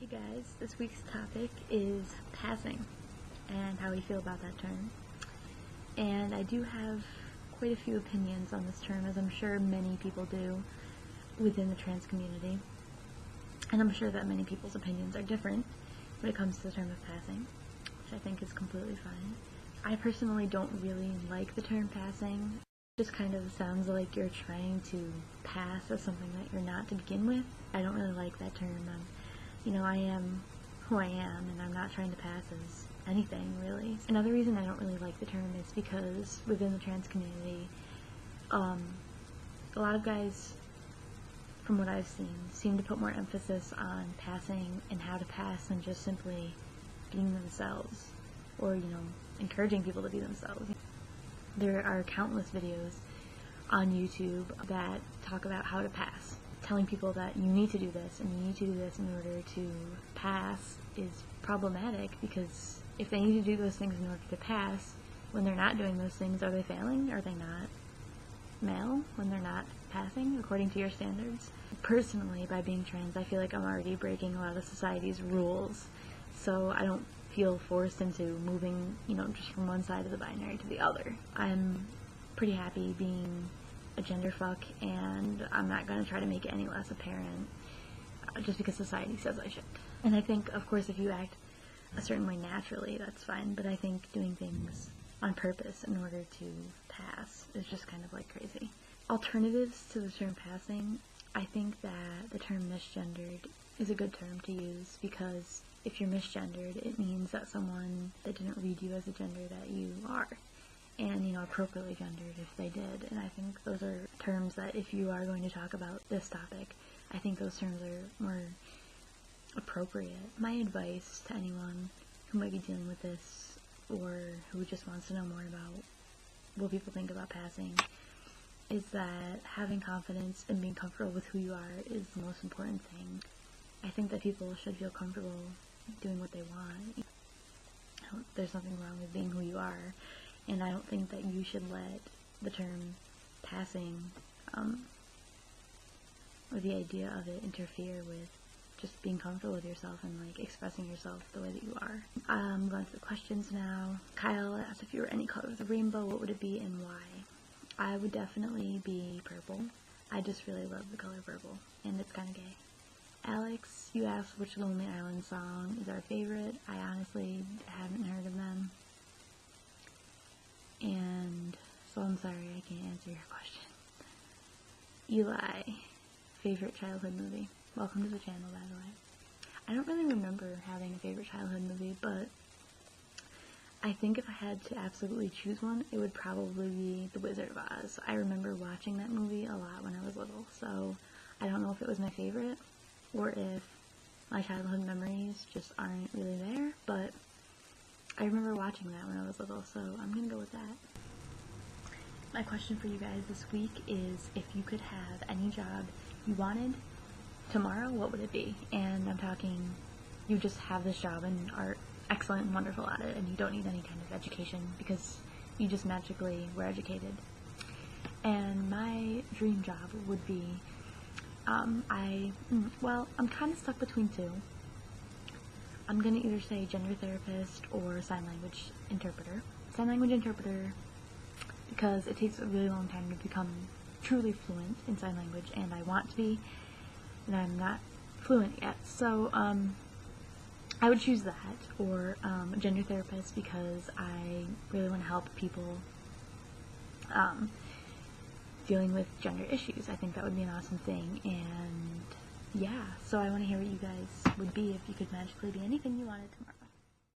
Hey guys, this week's topic is passing and how we feel about that term. And I do have quite a few opinions on this term, as I'm sure many people do within the trans community. And I'm sure that many people's opinions are different when it comes to the term of passing, which I think is completely fine. I personally don't really like the term passing. It just kind of sounds like you're trying to pass as something that you're not to begin with. I don't really like that term. I am who I am, and I'm not trying to pass as anything, really. Another reason I don't really like the term is because within the trans community, a lot of guys, from what I've seen, seem to put more emphasis on passing and how to pass than just simply being themselves, or, encouraging people to be themselves. There are countless videos on YouTube that talk about how to pass. Telling people that you need to do this and you need to do this in order to pass is problematic, because if they need to do those things in order to pass, when they're not doing those things, are they failing? Are they not male when they're not passing according to your standards? Personally, by being trans, I feel like I'm already breaking a lot of society's rules, so I don't feel forced into moving, just from one side of the binary to the other. I'm pretty happy being a gender fuck, and I'm not going to try to make it any less apparent just because society says I should. And I think, of course, if you act a certain way naturally, that's fine, but I think doing things on purpose in order to pass is just kind of like crazy. Alternatives to the term passing, I think that the term misgendered is a good term to use, because if you're misgendered, it means that someone that didn't read you as a gender that you are, and, appropriately gendered if they did. And I think those are terms that, if you are going to talk about this topic, I think those terms are more appropriate. My advice to anyone who might be dealing with this, or who just wants to know more about what people think about passing, is that having confidence and being comfortable with who you are is the most important thing. I think that people should feel comfortable doing what they want. There's nothing wrong with being who you are. And I don't think that you should let the term passing, or the idea of it, interfere with just being comfortable with yourself and, expressing yourself the way that you are. I'm going to the questions now. Kyle asked, if you were any color of the rainbow, what would it be and why? I would definitely be purple. I just really love the color purple, and it's kind of gay. Alex, you asked which Lonely Island song is our favorite. I honestly haven't heard of them, and so I'm sorry I can't answer your question. Eli, favorite childhood movie? Welcome to the channel, by the way. I don't really remember having a favorite childhood movie, but I think if I had to absolutely choose one, it would probably be The Wizard of Oz. I remember watching that movie a lot when I was little, so I don't know if it was my favorite, or if my childhood memories just aren't really there, but I remember watching that when I was little, so I'm gonna go with that. My question for you guys this week is, if you could have any job you wanted tomorrow, what would it be? And I'm talking, you just have this job and are excellent and wonderful at it, and you don't need any kind of education because you just magically were educated. And my dream job would be, I'm kind of stuck between two. I'm going to either say gender therapist or sign language interpreter. Sign language interpreter because it takes a really long time to become truly fluent in sign language, and I want to be, and I'm not fluent yet. So I would choose that, or a gender therapist, because I really want to help people dealing with gender issues. I think that would be an awesome thing, and yeah, so I want to hear what you guys would be if you could magically be anything you wanted tomorrow.